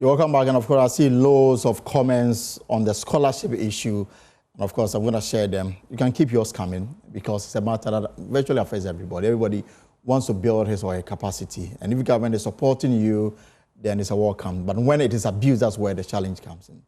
You're welcome back, and of course, I see loads of comments on the scholarship issue, and of course, I'm going to share them. You can keep yours coming because it's a matter that virtually affects everybody. Everybody wants to build his or her capacity, and if the government is supporting you, then it's a welcome. But when it is abused, that's where the challenge comes in.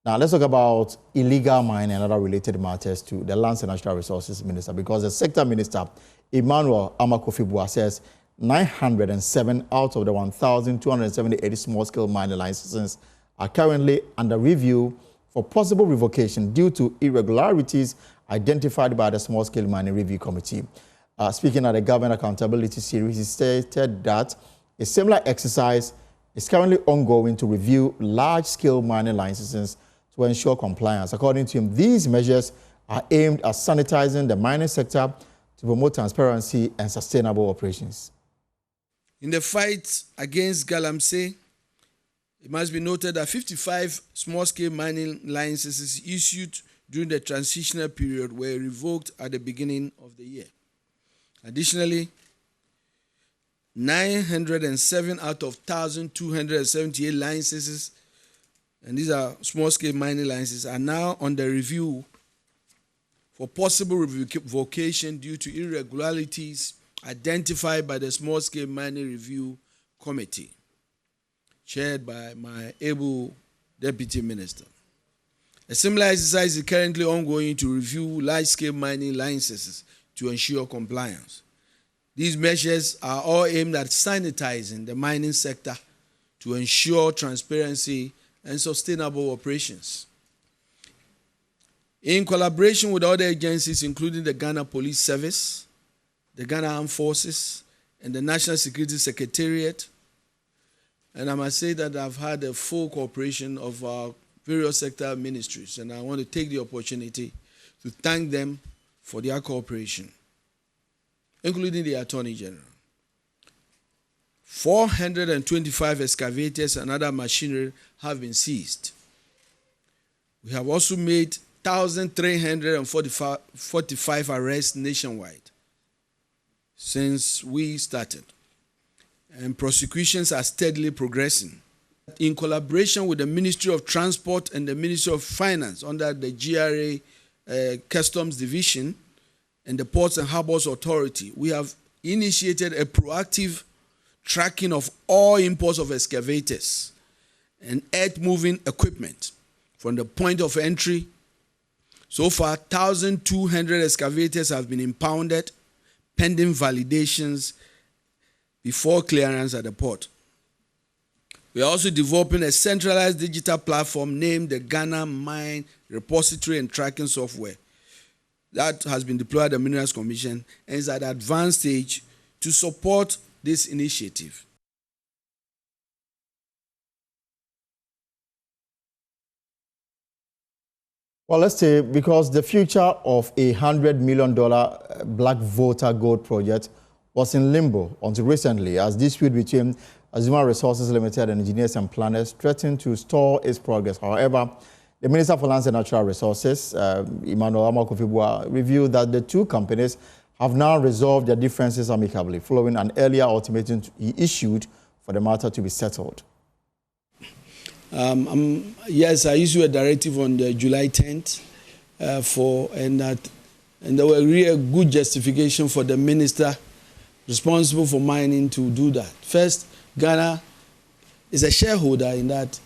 Now, let's talk about illegal mining and other related matters to the Lands and Natural Resources Minister, because the Sector Minister, Emmanuel Amakofibua, says 907 out of the 1,278 small-scale mining licenses are currently under review for possible revocation due to irregularities identified by the Small-Scale Mining Review Committee. Speaking at the Government Accountability Series, he stated that a similar exercise is currently ongoing to review large-scale mining licenses to ensure compliance. According to him, these measures are aimed at sanitizing the mining sector to promote transparency and sustainable operations. In the fight against galamsey, it must be noted that 55 small-scale mining licenses issued during the transitional period were revoked at the beginning of the year. Additionally, 907 out of 1,278 licenses, and these are small-scale mining licenses, are now under review for possible revocation due to irregularities identified by the Small-Scale Mining Review Committee, chaired by my able Deputy Minister. A similar exercise is currently ongoing to review large-scale mining licenses to ensure compliance. These measures are all aimed at sanitizing the mining sector to ensure transparency and sustainable operations. In collaboration with other agencies, including the Ghana Police Service, the Ghana Armed Forces, and the National Security Secretariat, and I must say that I've had a full cooperation of our various sector ministries, and I want to take the opportunity to thank them for their cooperation, including the Attorney General. 425 excavators and other machinery have been seized. We have also made 1,345 arrests nationwide since we started, and prosecutions are steadily progressing. In collaboration with the Ministry of Transport and the Ministry of Finance under the GRA Customs Division and the Ports and Harbors Authority, we have initiated a proactive tracking of all imports of excavators and earth-moving equipment from the point of entry. So far, 1,200 excavators have been impounded, pending validations before clearance at the port. We are also developing a centralized digital platform named the Ghana Mine Repository and Tracking Software that has been deployed at the Minerals Commission and is at an advanced stage to support this initiative. Well, let's say, because the future of a $100 million Black Volta gold project was in limbo until recently, as dispute between Azuma Resources Limited and engineers and planners threatened to stall its progress. However, the Minister for Lands and Natural Resources, Emmanuel Amakofibua, revealed that the two companies have now resolved their differences amicably, following an earlier ultimatum he issued for the matter to be settled. Yes, I issued a directive on the July 10th and there were really good justification for the minister responsible for mining to do that. First, Ghana is a shareholder in that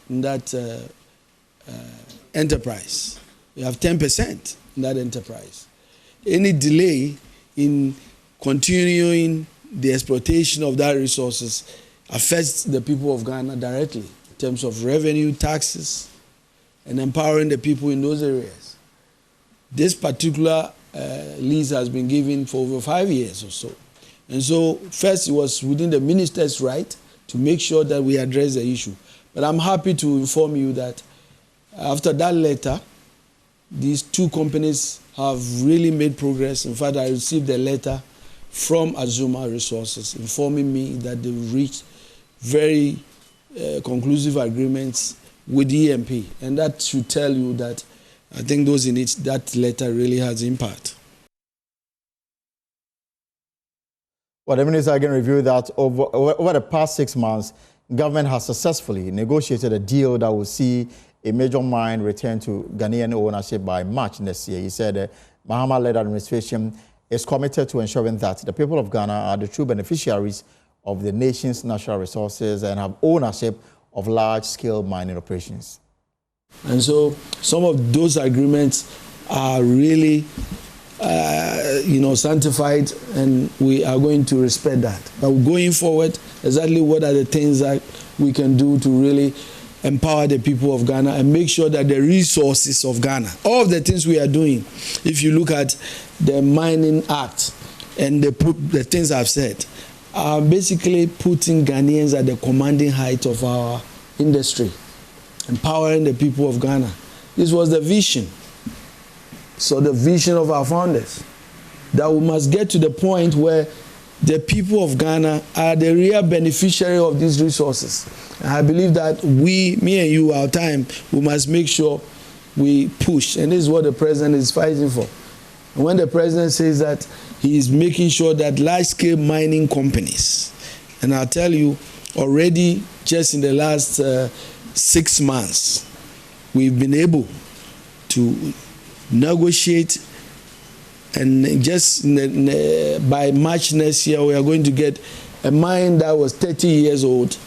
enterprise. We have 10% in that enterprise. Any delay in continuing the exploitation of that resources affects the people of Ghana directly in terms of revenue, taxes, and empowering the people in those areas. This particular lease has been given for over 5 years or so. And so, first, it was within the minister's right to make sure that we address the issue. But I'm happy to inform you that after that letter, these two companies have really made progress. In fact, I received a letter from Azuma Resources informing me that they've reached very conclusive agreements with the EMP. And that should tell you that I think those in it, that letter really has impact. Well, the minister again reviewed that over the past 6 months, government has successfully negotiated a deal that will see a major mine return to Ghanaian ownership by March next year. He said the Mahama-led administration is committed to ensuring that the people of Ghana are the true beneficiaries of the nation's natural resources and have ownership of large-scale mining operations. And so some of those agreements are really, sanctified, and we are going to respect that. But going forward, exactly what are the things that we can do to really empower the people of Ghana and make sure that the resources of Ghana, all of the things we are doing, if you look at the Mining Act and the things I've said, are basically putting Ghanaians at the commanding height of our industry, empowering the people of Ghana. This was the vision. So the vision of our founders, that we must get to the point where the people of Ghana are the real beneficiary of these resources. And I believe that me and you, our time, we must make sure we push. And this is what the president is fighting for. And when the president says that he is making sure that large-scale mining companies, and I'll tell you, already just in the last 6 months, we've been able to negotiate, and just by March next year, we are going to get a mine that was 30 years old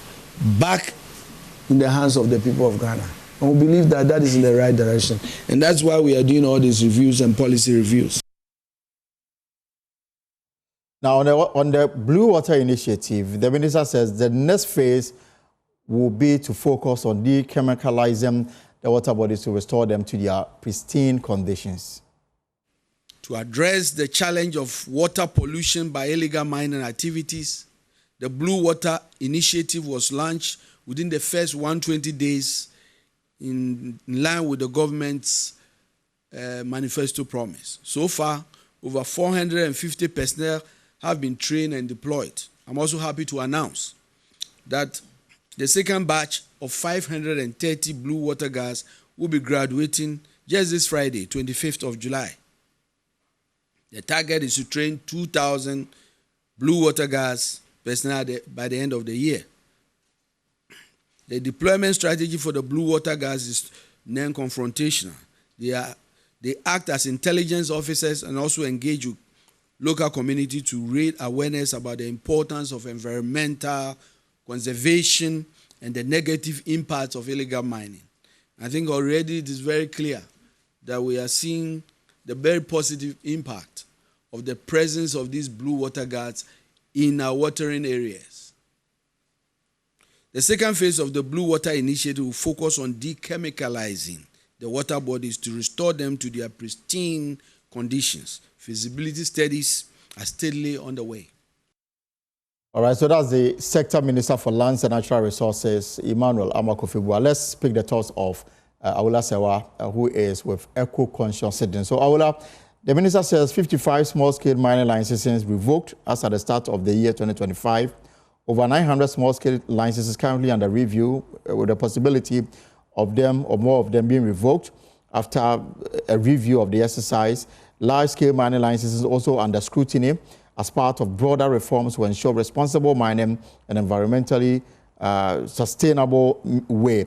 back in the hands of the people of Ghana. And we believe that that is in the right direction. And that's why we are doing all these reviews and policy reviews. Now, on the Blue Water Initiative, the minister says the next phase will be to focus on dechemicalizing the water bodies to restore them to their pristine conditions. To address the challenge of water pollution by illegal mining activities, the Blue Water Initiative was launched within the first 120 days in line with the government's manifesto promise. So far, over 450 personnel have been trained and deployed. I'm also happy to announce that the second batch of 530 blue water guards will be graduating just this Friday, 25th of July. The target is to train 2,000 blue water guards personnel by the end of the year. The deployment strategy for the blue water guards is non-confrontational. They act as intelligence officers and also engage with local community to raise awareness about the importance of environmental conservation and the negative impacts of illegal mining. I think already it is very clear that we are seeing the very positive impact of the presence of these blue water guards in our watering areas. The second phase of the Blue Water Initiative will focus on dechemicalizing the water bodies to restore them to their pristine conditions. Feasibility studies are steadily underway. All right, so that's the Sector Minister for Lands and Natural Resources, Emmanuel Amakofibua. Let's pick the thoughts of Awula Sewa, who is with eco-conscious citizens. So Awula, the minister says 55 small-scale mining licenses revoked as at the start of the year 2025. Over 900 small-scale licenses currently under review, with the possibility of them or more of them being revoked after a review of the exercise. Large-scale mining licenses also under scrutiny as part of broader reforms to ensure responsible mining in an environmentally sustainable way.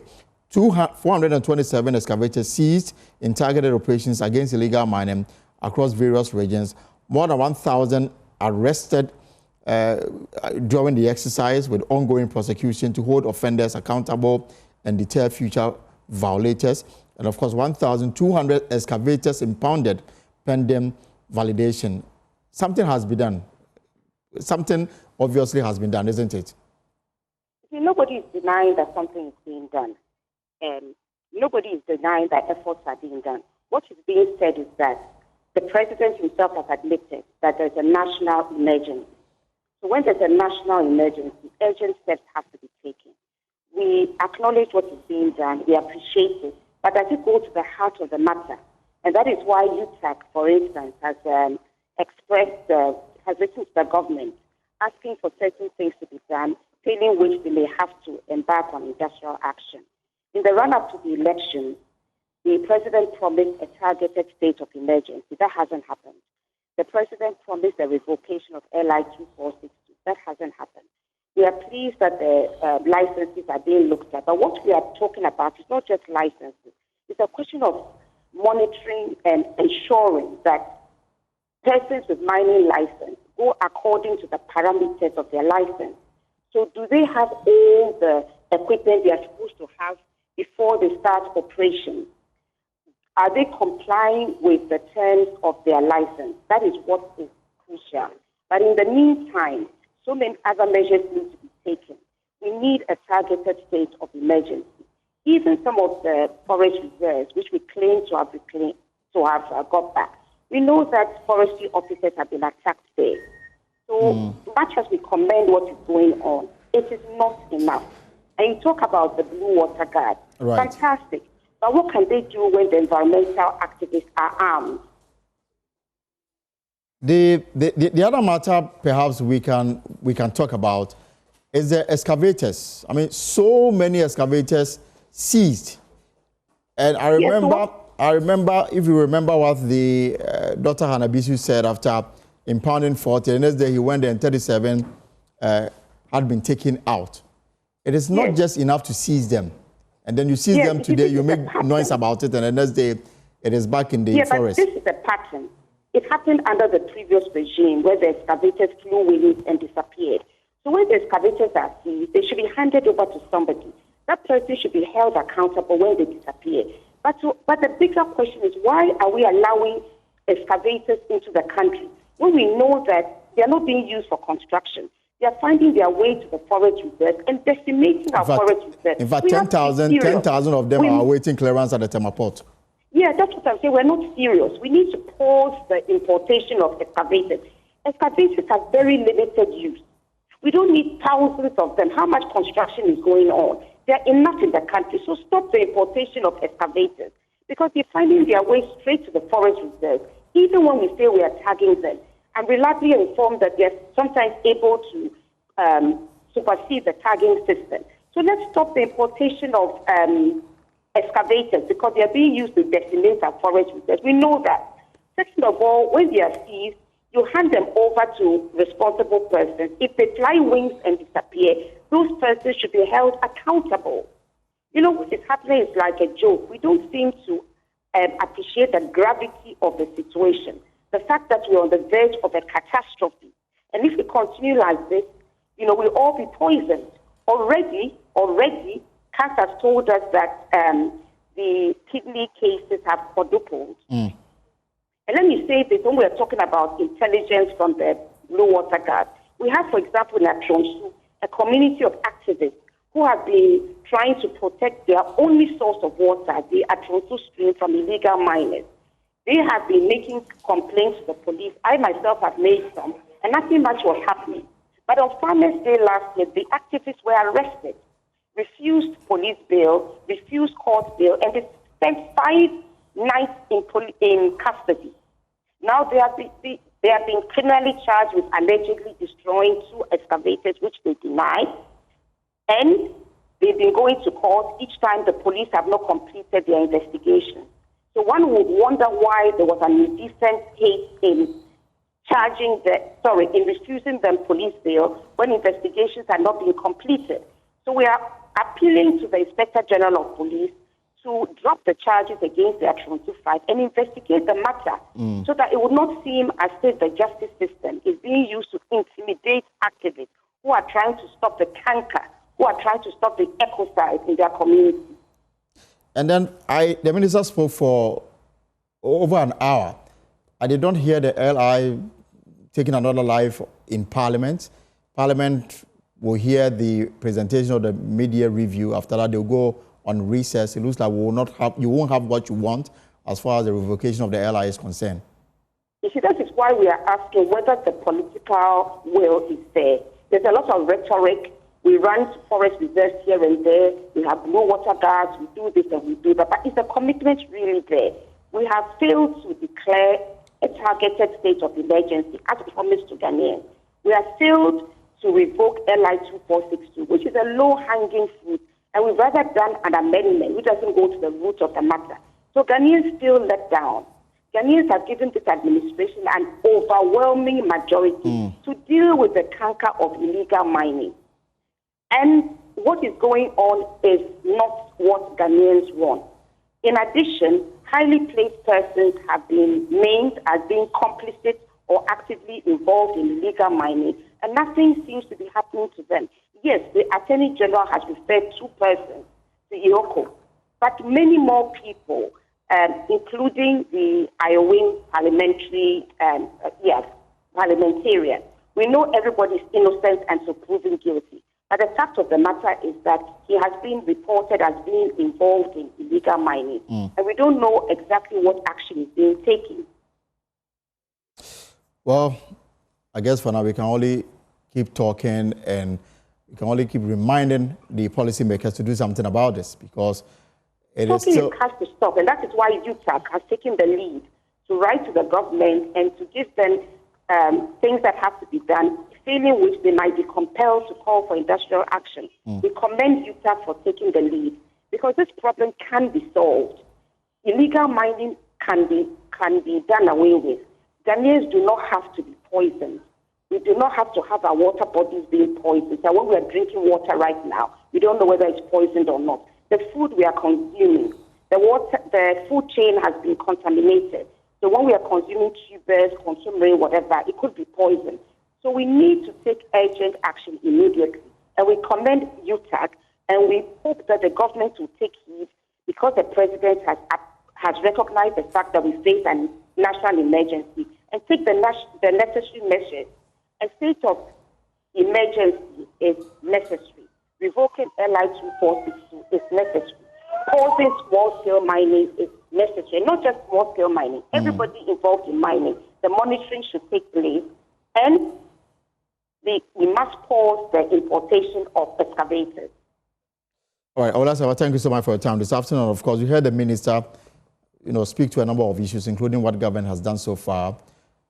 427 excavators seized in targeted operations against illegal mining across various regions. More than 1,000 arrested during the exercise, with ongoing prosecution to hold offenders accountable and deter future violators. And of course, 1,200 excavators impounded pending validation. Something has been done. Something obviously has been done, isn't it? Nobody is denying that something is being done. Nobody is denying that efforts are being done. What is being said is that the president himself has admitted that there's a national emergency. So when there's a national emergency, urgent steps have to be taken. We acknowledge what is being done. We appreciate it. But does it go to the heart of the matter? And that is why UTAG, for instance, has written to the government asking for certain things to be done, failing which they may have to embark on industrial action. In the run-up to the election, the president promised a targeted state of emergency. That hasn't happened. The president promised the revocation of LI 2462. That hasn't happened. We are pleased that the licenses are being looked at. But what we are talking about is not just licenses. It's a question of monitoring and ensuring that persons with mining license go according to the parameters of their license. So do they have all the equipment they are supposed to have before they start operations? Are they complying with the terms of their license? That is what is crucial. But in the meantime, so many other measures need to be taken. We need a targeted state of emergency. Even some of the forest reserves, which we claim to have got back, we know that forestry officers have been attacked there. So much as we commend what is going on, it is not enough. And you talk about the Blue Water Guard. Right. Fantastic. But what can they do when the environmental activists are armed? The other matter perhaps we can talk about is the excavators. I mean, so many excavators seized. And I remember, if you remember what the Dr. Hanabisu said after impounding 40, the next day he went there and 37 had been taken out. It is not just enough to seize them. And then you seize them today, you make noise about it, and the next day it is back in the forest. But this is a pattern. It happened under the previous regime where the excavators flew with and disappeared. So when the excavators are seized, they should be handed over to somebody. That person should be held accountable when they disappear. But the bigger question is, why are we allowing excavators into the country when we know that they are not being used for construction? They are finding their way to the forest reserves and decimating our forest reserves. In fact, 10,000 of them are awaiting clearance at the Tema Port. Yeah, that's what I'm saying. We're not serious. We need to pause the importation of excavators. Excavators have very limited use. We don't need thousands of them. How much construction is going on? There are enough in the country. So stop the importation of excavators because they're finding their way straight to the forest reserves. Even when we say we are tagging them, I'm reliably informed that they're sometimes able to supersede the tagging system. So let's stop the importation of excavators because they are being used to decimate our forest reserves. We know that. Second of all, when they are seized, you hand them over to responsible persons. If they fly wings and disappear, those persons should be held accountable. You know, what is happening is like a joke. We don't seem to appreciate the gravity of the situation. The fact that we're on the verge of a catastrophe. And if we continue like this, you know, we'll all be poisoned. Already, CAS has told us that the kidney cases have quadrupled. And let me say this, when we're talking about intelligence from the Blue Water Guard, we have, for example, in Atronsu, a community of activists who have been trying to protect their only source of water, the Atronsu stream, from illegal miners. They have been making complaints to the police. I myself have made some, and nothing much was happening. But on Farmers' Day last year, the activists were arrested, refused police bail, refused court bail, and they spent 5 nights in custody. Now they are being criminally charged with allegedly destroying 2 excavators, which they denied, and they've been going to court each time the police have not completed their investigation. So one would wonder why there was an indecent case in refusing them police bail when investigations had not been completed. So we are appealing to the Inspector General of Police to drop the charges against the Atronsu 5 and investigate the matter so that it would not seem as if the justice system is being used to intimidate activists who are trying to stop the canker, who are trying to stop the ecocide in their community. And then the minister spoke for over an hour. I did not hear the LI taking another life in Parliament. Parliament will hear the presentation of the media review. After that, they'll go on recess. It looks like you won't have what you want as far as the revocation of the LI is concerned. You see, that is why we are asking whether the political will is there. There's a lot of rhetoric. We run forest reserves here and there. We have Blue Water Guards. We do this and we do that. But is the commitment really there? We have failed to declare a targeted state of emergency as promised to Ghanaians. We have failed to revoke LI 2462, which is a low-hanging fruit. And we've rather done an amendment which doesn't go to the root of the matter. So Ghanaians feel let down. Ghanaians have given this administration an overwhelming majority to deal with the canker of illegal mining. And what is going on is not what Ghanaians want. In addition, highly placed persons have been named as being complicit or actively involved in illegal mining, and nothing seems to be happening to them. Yes, the Attorney General has referred 2 persons to Ioko, but many more people, including the Iowin parliamentarian. We know everybody is innocent and so proven guilty. But the fact of the matter is that he has been reported as being involved in illegal mining. And we don't know exactly what action is being taken. Well, I guess for now we can only keep talking and we can only keep reminding the policymakers to do something about this, because it is still... has to stop, and that is why UTAG has taken the lead to write to the government and to give them things that have to be done, failing which they might be compelled to call for industrial action. We commend UTAG for taking the lead, because this problem can be solved. Illegal mining can be done away with. Ghanaians do not have to be poisoned. We do not have to have our water bodies being poisoned. So when we are drinking water right now, we don't know whether it's poisoned or not. The food we are consuming, the food chain has been contaminated. So when we are consuming tubers, consuming whatever, it could be poison. So we need to take urgent action immediately. And we commend UTAG, and we hope that the government will take heed, because the president has recognized the fact that we face a national emergency, and take the necessary measures. A state of emergency is necessary. Revoking LI 2462 is necessary. Pausing small-scale mining is necessary. Not just small-scale mining. Everybody involved in mining. The monitoring should take place. And we must pause the importation of excavators. All right, Olasaba, thank you so much for your time this afternoon. Of course, we heard the minister, speak to a number of issues, including what government has done so far.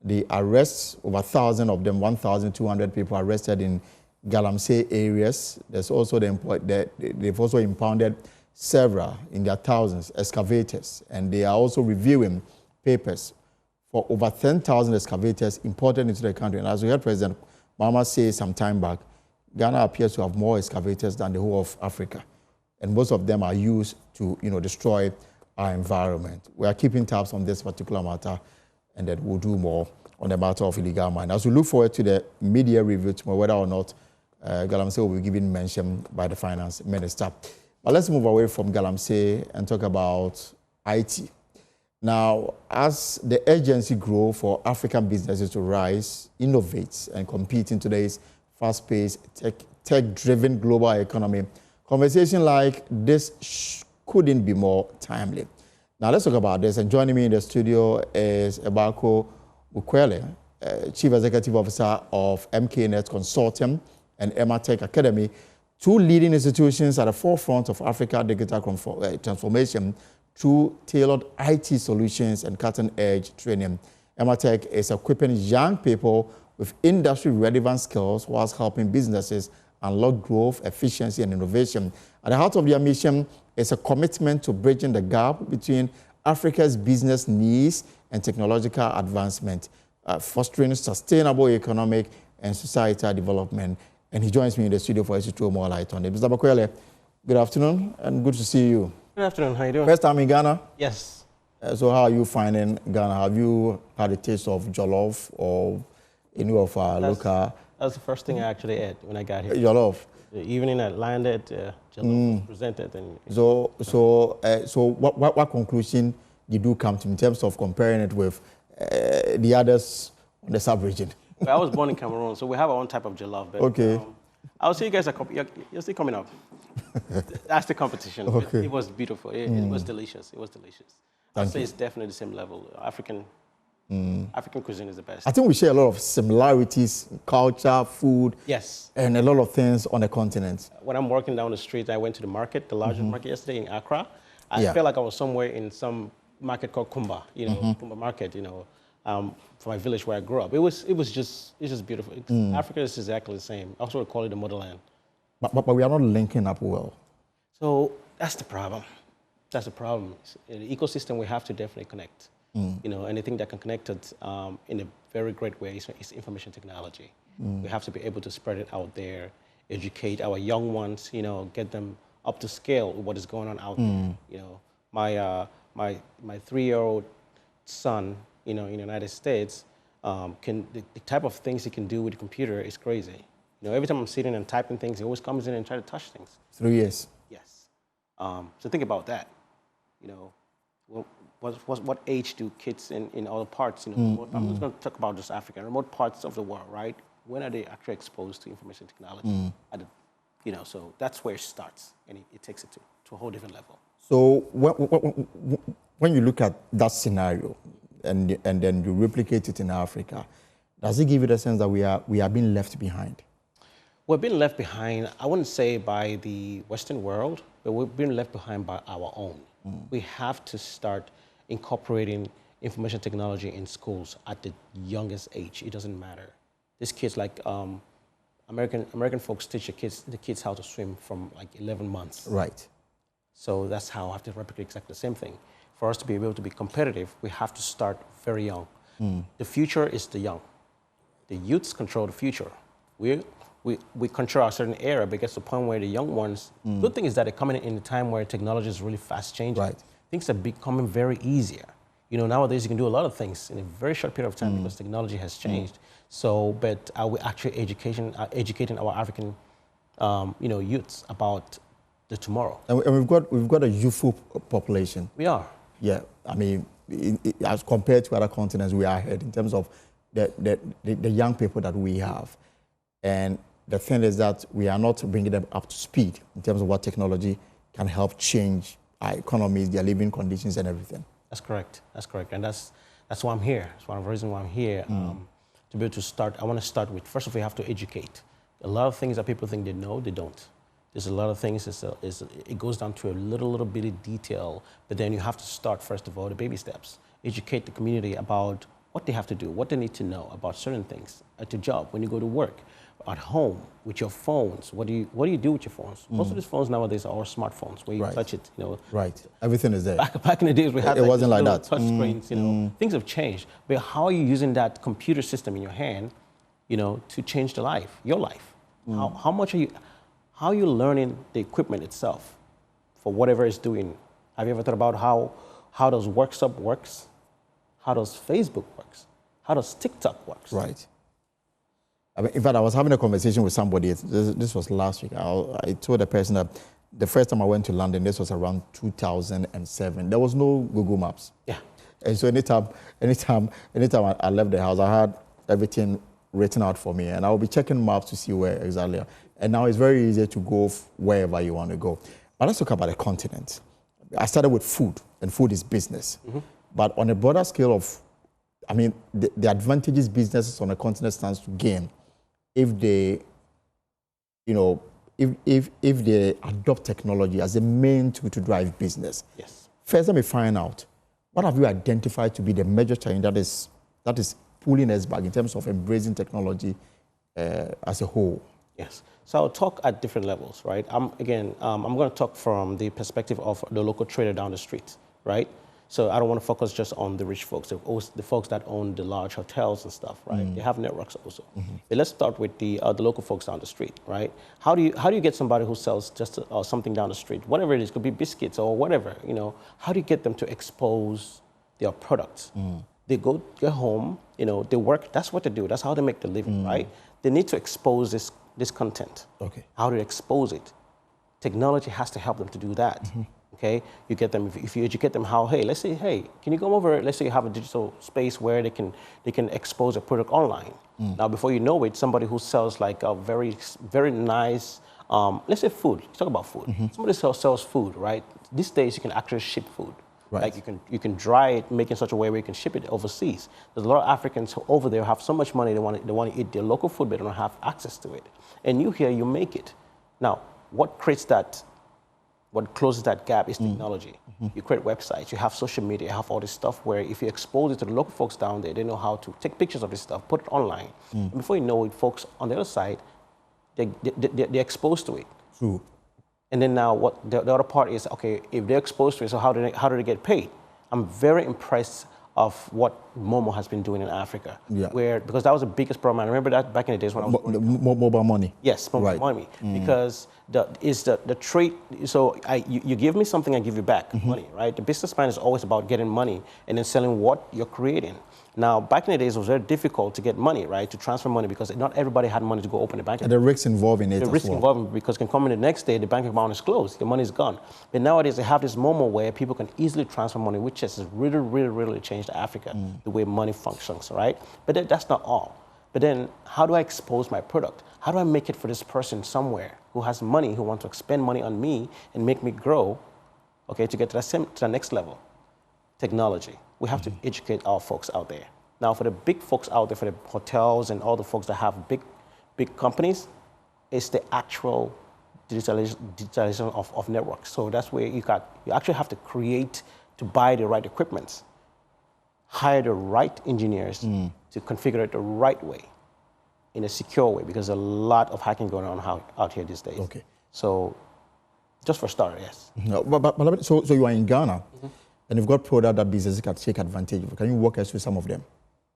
The arrests, over 1,000 of them, 1,200 people arrested in Galamsey areas. There's also they've also impounded several in their thousands excavators, and they are also reviewing papers for over 10,000 excavators imported into the country. And as we heard President Mahama say some time back, Ghana appears to have more excavators than the whole of Africa, and most of them are used to destroy our environment. We are keeping tabs on this particular matter, and then we'll do more on the matter of illegal mining. As we look forward to the media review tomorrow, whether or not Galamsey will be given mention by the finance minister. But let's move away from Galamsey and talk about IT. Now, as the urgency grows for African businesses to rise, innovate, and compete in today's fast-paced, tech-driven global economy, conversation like this couldn't be more timely. Now, let's talk about this. And joining me in the studio is Ebako Bukwele, Chief Executive Officer of MKNet Consortium and Emma Tech Academy, 2 leading institutions at the forefront of Africa digital transformation through tailored IT solutions and cutting-edge training. Emma Tech is equipping young people with industry-relevant skills whilst helping businesses unlock growth, efficiency, and innovation. At the heart of their mission is a commitment to bridging the gap between Africa's business needs and technological advancement, fostering sustainable economic and societal development. And he joins me in the studio for us to throw more light on it. Mr. Bakwele, good afternoon and good to see you. Good afternoon. How are you doing? First time in Ghana? Yes. So how are you finding Ghana? Have you had a taste of jollof or any of our local? That's the first thing I actually ate when I got here. Jollof. The evening I landed, jollof was presented. And so what conclusion did you come to in terms of comparing it with the others on the sub-region? Well, I was born in Cameroon, so we have our own type of jollof. But, okay. I'll say you guys you're still coming up. That's the competition. Okay. It was beautiful. It was delicious. It was delicious. I'd say it's definitely the same level. African cuisine is the best. I think we share a lot of similarities, culture, food, yes, and a lot of things on the continent. When I'm walking down the street, I went to the market, the largest market yesterday in Accra. I felt like I was somewhere in some market called Kumba, Kumba Market, for my village where I grew up. It's just beautiful. Africa is exactly the same. I also call it the motherland. But we are not linking up well. So that's the problem. That's the problem. In the ecosystem, we have to definitely connect. Anything that can connect it in a very great way is information technology. We have to be able to spread it out there educate our young ones, get them up to scale with what is going on out there. My 3-year-old son, in the United States, the type of things he can do with the computer is crazy. Every time I'm sitting and typing things, he always comes in and tries to touch things. 3 years. Yes. So think about that. What age do kids in other parts? I'm just going to talk about just Africa, remote parts of the world, right? When are they actually exposed to information technology? So that's where it starts, and it takes it to a whole different level. So when you look at that scenario, and then you replicate it in Africa, does it give you the sense that we are being left behind? We're being left behind, I wouldn't say by the Western world, but we're being left behind by our own. We have to start incorporating information technology in schools at the youngest age. It doesn't matter. These kids, like American folks, teach the kids how to swim from like 11 months. Right. So that's how I have to replicate exactly the same thing. For us to be able to be competitive, we have to start very young. The future is the young. The youths control the future. We control a certain era, but it gets to the point where the young ones, good thing is that they're coming in a time where technology is really fast changing. Right. Things are becoming very easier. Nowadays you can do a lot of things in a very short period of time because technology has changed. So, but are we actually educating our African, youths about the tomorrow? And we've got a youthful population. We are. Yeah, I mean, as compared to other continents, we are ahead in terms of the young people that we have. And the thing is that we are not bringing them up to speed in terms of what technology can help change our economies, their living conditions, and everything. That's correct. That's correct. And that's why I'm here. That's one of the reasons why I'm here. To be able to start, I want to start with, first of all, you have to educate. A lot of things that people think they know, they don't. There's a lot of things, it goes down to a little bitty detail, but then you have to start, first of all, the baby steps. Educate the community about what they have to do, what they need to know about certain things at your job, when you go to work, at home, with your phones. What do you do with your phones? Most of these phones nowadays are all smartphones where you touch it, Right, everything is there. Back in the days we had it wasn't like that. Touch screens, Things have changed. But how are you using that computer system in your hand, to change your life? How are you learning the equipment itself for whatever it's doing? Have you ever thought about how does WhatsApp works? How does Facebook works? How does TikTok works? Right. I mean, in fact, I was having a conversation with somebody. This was last week. I told the person that the first time I went to London, this was around 2007. There was no Google Maps. Yeah. And so anytime I left the house, I had everything written out for me, and I will be checking maps to see where exactly. And now it's very easy to go wherever you want to go. But let's talk about the continent. I started with food, and food is business. But on a broader scale the advantages businesses on a continent stands to gain if they, if they adopt technology as a main tool to drive business. Yes. First, let me find out, what have you identified to be the major challenge that is pulling us back in terms of embracing technology as a whole? Yes. So I'll talk at different levels, right? I'm going to talk from the perspective of the local trader down the street, right? So I don't want to focus just on the rich folks, the folks that own the large hotels and stuff, right? They have networks also. But let's start with the local folks down the street, right? How do you get somebody who sells just something down the street, whatever it is, could be biscuits or whatever, how do you get them to expose their products? They get home, they work, that's what they do, that's how they make the living, right? They need to expose this content. Okay. How to expose it. Technology has to help them to do that. Okay, you get them, if you educate them how, let's say, can you come over, let's say you have a digital space where they can expose a product online. Now, before you know it, somebody who sells like a very, very nice, let's say food, talk about food. Somebody sells food, right? These days you can actually ship food. Right. Like you can dry it, make it in such a way where you can ship it overseas. There's a lot of Africans over there who have so much money, they want to eat their local food, but they don't have access to it. And you here, you make it. Now, what closes that gap is technology. You create websites, you have social media, you have all this stuff where if you expose it to the local folks down there, they know how to take pictures of this stuff, put it online. And before you know it, folks on the other side, they're exposed to it. True. And then now what the other part is, okay, if they're exposed to it, so how do they get paid? I'm very impressed of what Momo has been doing in Africa. Yeah. Because that was the biggest problem. I remember that back in the days when I was mobile money. Yes, mobile money. Because the trade. So you give me something, I give you back money, right? The business plan is always about getting money and then selling what you're creating. Now, back in the days, it was very difficult to get money, right, to transfer money because not everybody had money to go open a bank account. And the risks involved in it. The risk involved because can come in the next day, the bank account is closed, the money is gone. But nowadays, they have this Momo where people can easily transfer money, which has really, really, really changed Africa, the way money functions, right? But that's not all. But then, how do I expose my product? How do I make it for this person somewhere who has money, who wants to spend money on me and make me grow, okay, to get to the next level? Technology. We have to educate our folks out there. Now, for the big folks out there, for the hotels and all the folks that have big companies, it's the actual digitalization of networks. So that's where you actually have to create, to buy the right equipment, hire the right engineers to configure it the right way, in a secure way, because there's a lot of hacking going on out here these days. Okay. So, just for a start, yes. No, but so you are in Ghana, and you've got products that businesses can take advantage of. Can you walk us through some of them?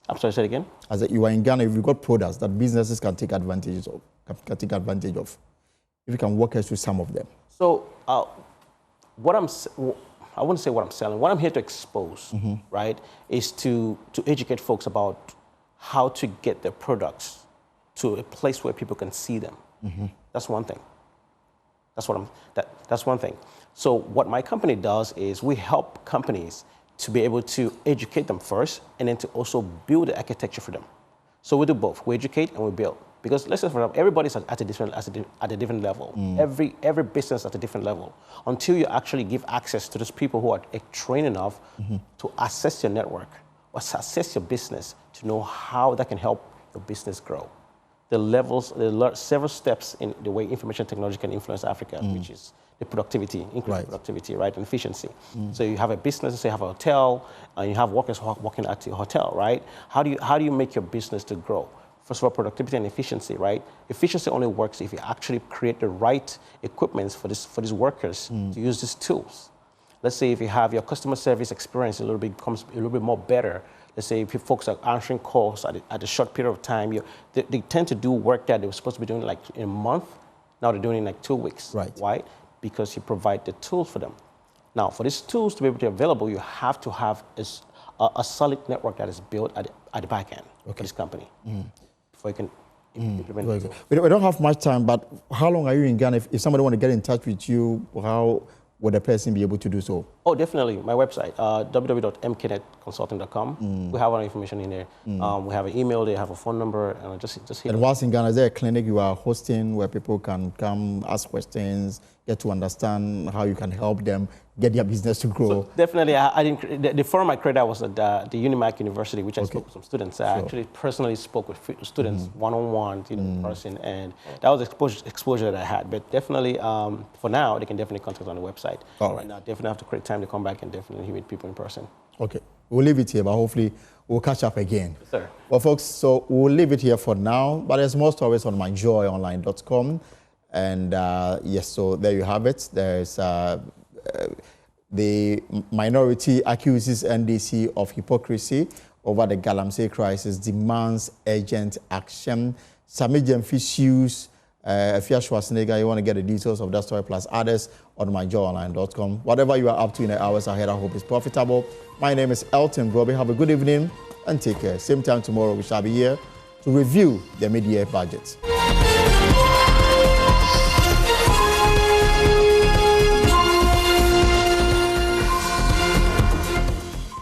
I'm sorry, say it again? As you are in Ghana, you've got products that businesses can take advantage of. If you can walk us through some of them. So, I wouldn't say what I'm selling. What I'm here to expose, right, is to educate folks about how to get their products to a place where people can see them. That's one thing. That's one thing. So what my company does is we help companies to be able to educate them first, and then to also build the architecture for them. So we do both. We educate and we build. Because let's say, for example, everybody's at a different level. Every business at a different level. Until you actually give access to those people who are trained enough to assess your network or assess your business to know how that can help your business grow. The levels, several steps in the way information technology can influence Africa, which is the productivity, increased productivity, right, and efficiency. So you have a business, say you have a hotel, and you have workers working at your hotel, right? How do you make your business to grow? First of all, productivity and efficiency, right? Efficiency only works if you actually create the right equipment for these workers to use these tools. Let's say if you have your customer service experience becomes a little bit more better. Let's say if folks are answering calls at a short period of time, they tend to do work that they were supposed to be doing like in a month. Now they're doing it in like 2 weeks. Right. Why? Because you provide the tools for them. Now, for these tools to be able to be available, you have to have a solid network that is built at the back end of this company before you can implement it. We don't have much time, but how long are you in Ghana? If somebody want to get in touch with you, how would a person be able to do so? Oh, definitely. My website, www.mknet.consulting.com. We have our information in there. We have an email, they have a phone number, and just hit. And whilst in Ghana, is there a clinic you are hosting where people can come, ask questions, get to understand how you can help them get their business to grow? So definitely, the forum I created was at the UNIMAC University, which I spoke with some students. I actually personally spoke with students one-on-one, in person, and that was exposure that I had. But definitely, for now, they can definitely contact on the website. All right. And I definitely have to create time to come back and definitely meet people in person. Okay. We'll leave it here, but hopefully we'll catch up again. Yes, sir. Well, folks, so we'll leave it here for now, but there's more stories on myjoyonline.com. And yes, so there you have it. There's the minority accuses NDC of hypocrisy over the Galamsey crisis, demands urgent action. Samijem Fissues, Fia Schwarzenegger, you want to get the details of that story plus others on myjoyonline.com. Whatever you are up to in the hours ahead, I hope it's profitable. My name is Elton Broby. Have a good evening and take care. Same time tomorrow, we shall be here to review the mid-year budget.